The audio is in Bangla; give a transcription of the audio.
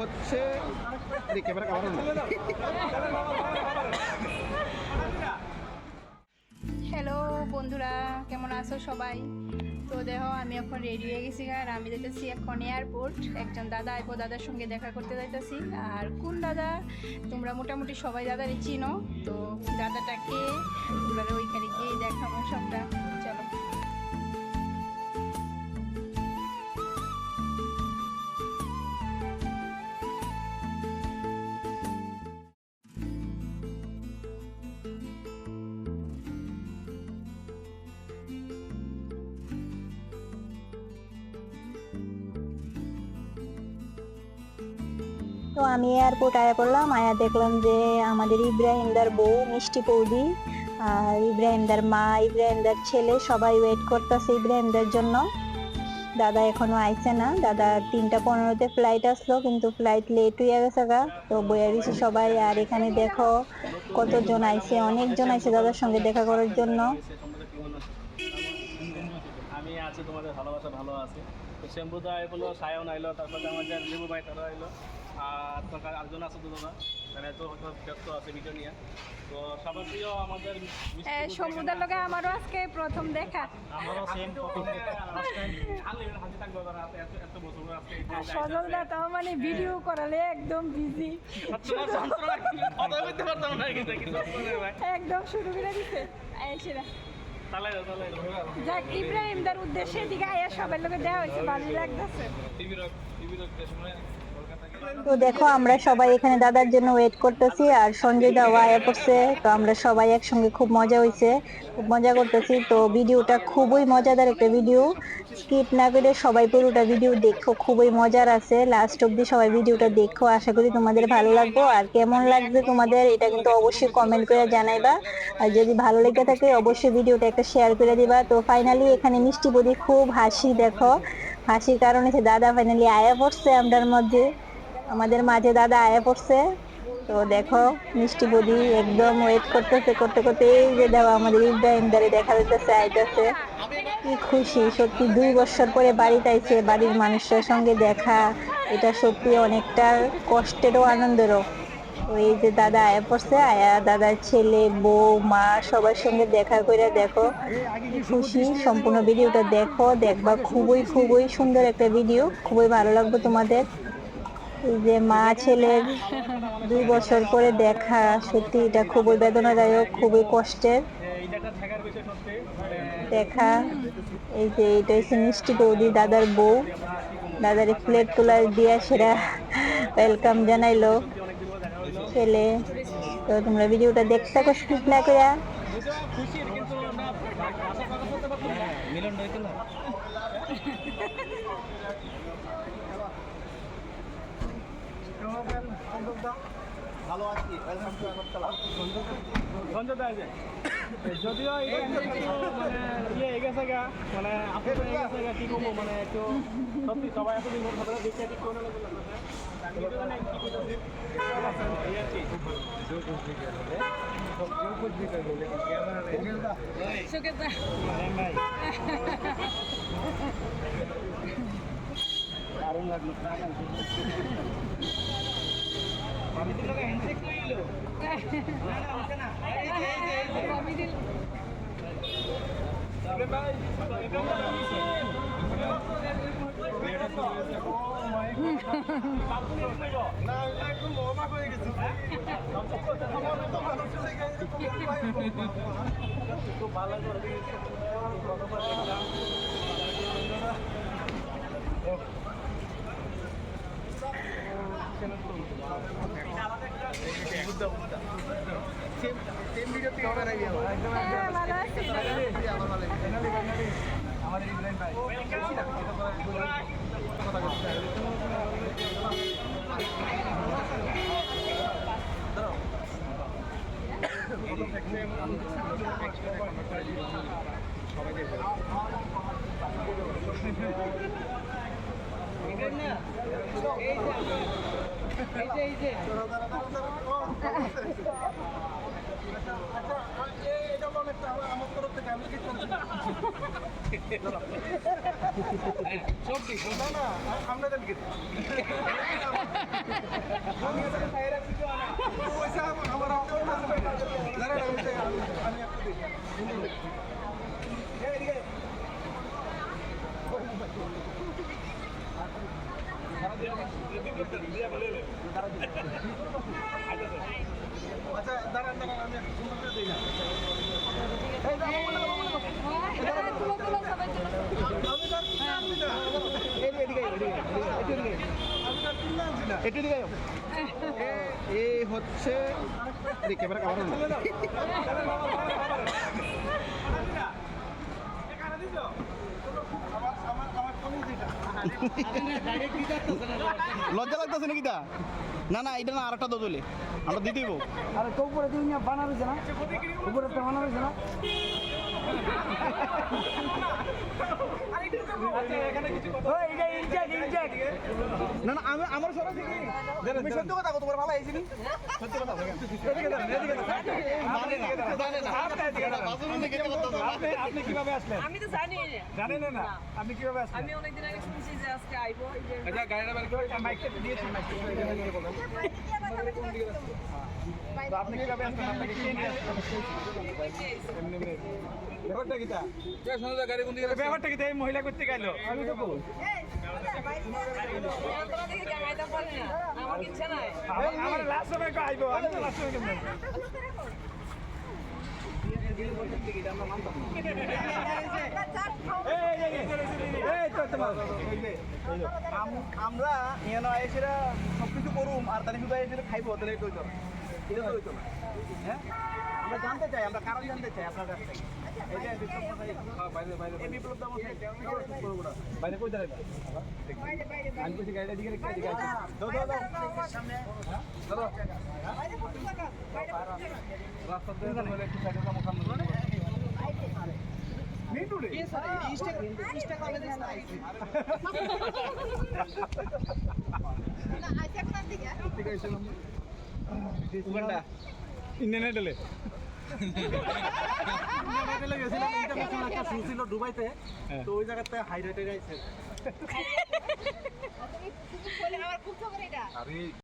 হচ্ছে ক্যামেরা কভার হ্যালো বন্ধুরা, কেমন আছো সবাই? তো দেখো আমি এখন রেডি হয়ে গেছি আর আমি যেতেছি এখন এয়ারপোর্ট। একজন দাদা আইবো, দাদার সঙ্গে দেখা করতে যাইতেছি। আর কোন দাদা? তোমরা মোটামুটি সবাই দাদারে চিনো। তো দাদাটাকে তোমরা ওইখানে গিয়ে দেখাবো সবটা। চলো। তো আমি এয়ারপোর্ট আয়া পড়লাম, আয়া দেখলাম যে আমাদের ইব্রাহিমদার বউ মিষ্টি বৌদি আর ইব্রাহিমদার মা, ইব্রাহিমদার ছেলে সবাই ওয়েট করতেছে ইব্রাহিমদার জন্য। দাদা এখনো আইছে না, দাদা 3:15-তে ফ্লাইট আসলো, কিন্তু ফ্লাইট লেট হয়ে গেছে গা। তো বইয়া দিছি সবাই। আর এখানে দেখো কতজন আইছে, অনেকজন আইছে দাদার সঙ্গে দেখা করার জন্য। আমি আছি, তোমাদের ভালোবাসা ভালো আছে। তো শ্যাম্পুদা আইলো, সায়ন আইলো, তারপরে আমাদের লেবু ভাই তারা আইলো, আর তোমার আরেকজন আছে তো দাদা, তারা তো হয়তো ব্যস্ত আছে ভিডিও নিয়ে। তো সবার প্রিয় আমাদের সমুদ্রের লোকে আমারও আজকে প্রথম দেখা। আমারও সেম প্রথম হাতে থাকবে এত বছর আজকে সজল দা তো মানে ভিডিও করালে একদম বিজি, একদম শুরু করে দিছে। যাক, ইব্রাহিমদার উদ্দেশ্যে দিকে আয়া সবার লোকে দেওয়া হয়েছে, ভালোই লাগতেছে। তো দেখো আমরা সবাই এখানে দাদার জন্য ওয়েট করতেছি, আর সঞ্জয় দা আয়া পড়ছে। তো আমরা সবাই একসঙ্গে খুব মজা হয়েছে, খুব মজা করতেছি। তো ভিডিওটা খুবই মজাদার একটা ভিডিও, স্কিপ না করে সবাই পুরোটা ভিডিও দেখো, খুবই মজার আছে। লাস্ট অব্দি সবাই ভিডিওটা দেখো, আশা করি তোমাদের ভালো লাগবে। আর কেমন লাগবে তোমাদের এটা কিন্তু অবশ্যই কমেন্ট করে জানাইবা। আর যদি ভালো লেগে থাকে অবশ্যই ভিডিওটা একটা শেয়ার করে দিবা। তো ফাইনালি এখানে মিষ্টি বদি খুব হাসি, দেখো হাসির কারণে সে দাদা ফাইনালি আয়া পড়ছে আমাদের মাঝে দাদা আয়া পড়ছে। তো দেখো মিষ্টি বদি একদম ওয়েট করতেছে, করতে করতে এই যে দেখো আমাদের ইব্রাহিমদারে দেখা যাইতেছে, আইতেছে। কি খুশি সত্যি, 2 বছর পরে বাড়িতে আইছে, বাড়ির মানুষের সঙ্গে দেখা, এটা সত্যি অনেকটা কষ্টেরও আনন্দেরও। তো এই যে দাদা আয়া পড়ছে, আয়া দাদার ছেলে, বউ, মা সবার সঙ্গে দেখা করে দেখো কি খুশি। সম্পূর্ণ ভিডিওটা দেখবা, খুবই খুবই সুন্দর একটা ভিডিও, খুবই ভালো লাগবে তোমাদের। এই যে মা ছেলের 2 বছর পরে দেখা, সত্যি এটা খুবই বেদনাদায়ক, খুবই কষ্টের দেখা। এই যে এটা হচ্ছে মিষ্টি বৌদি, দাদার বউ, দাদার প্লেট তোলার দিয়া সেরা ওয়েলকাম জানাইলো ছেলে। তো তোমরা ভিডিওটা দেখতে থাকো স্কিপ না করে। ভালো আছি, ওয়েলকাম টু আগরতলা। যদিও মানে ইয়ে গেছে গা, মানে আপনি গেছে গা, কি করবো মানে একটু সত্যি সবাই এতদিন ধরে দেখে ঠিক করে দারুণ লাগলো। আমি তো লোক হ্যান্ডশেক নিলো না আমি দিল ভাই না একদম অবাক হয়ে গেছি। খুব ভালো করে সেম ভিডিও থেকে বানাই দিও একদম ভালো আছে আমার ভালো আমাদের ইব্রাহিম ভাই কথা বলতে সবাই দেখবে এই যে এটা অনেকটা আমার তরফ থেকে আমি কিছু সব ঠিক না না আমরা জানি আচ্ছা দাঁড়ান দাঁড়ান আমি একটু সুন্দর করে দিই না এই হচ্ছে ক্যামেরা কাভার লজ্জা লাগতেছে নাকি তা না না এটা না আরেকটা দো চলে আমরা দিয়ে দিব আরে তো উপরে তুমি বানাবে না উপরে তো বানাবে না না না আমি আমার সবাই থেকে তুমি সত্য কথা কত তোমার ভালো আইছি নি সত্য কথা আপনি কিভাবে আসলেন আমি তো জানি জানেন না আপনি কিভাবে আসলেন আমি অনেকদিন আগে শুনছি যে আজকে আইবো এই যে আচ্ছা গাড়িটা বের করে মাইকটা দিয়েছেন মাইকটা তো আপনি কিভাবে আসলেন আপনাকে কে নিয়ে আসলেন ব্যাপারটা কি তা কে শোনা গাড়ি কোন দিকে ব্যাপারটা কি এই মহিলা করতে গেল আমি তো বল তোরা দেখে গাইতে পারি না আমার ইচ্ছা নাই আমার লাস্ট সময় কো আইবো আমি তো লাস্ট সময় কেমন আমরা এখানে এসে সবকিছু করুম আর তাহলে শুধু এসে খাইবো তাহলে এটা হইতো না এটা তো হইতো না হ্যাঁ আমরা জানতে চাই আমরা কারণ জানতে চাই আপনার কাছ থেকে এই যে বাইরে বাইরে এই বিপ্লব দাম বাইরে কই দাঁড়াইবা আমি কইছি গাড়িটা দিকে রেখে দিকে দাও দাও দাও সামনে দাও রাস্তা দিয়ে বলে একটু সাইডে যাবো সামনে মিন্টু রে ইনস্টাগ্রামে দেখছ না আইছি না আইছে কোন দিকে ঠিক আছে উগান্ডা ইন্টারনেটে ইন্টারনেটে গেছিলাম ইন্টারন্যাশনাল একটা শু ছিল দুবাইতে তো ওই জায়গাতে হাই রেটে গাইছে তুমি বলে আমার খুব খবর এটা আরে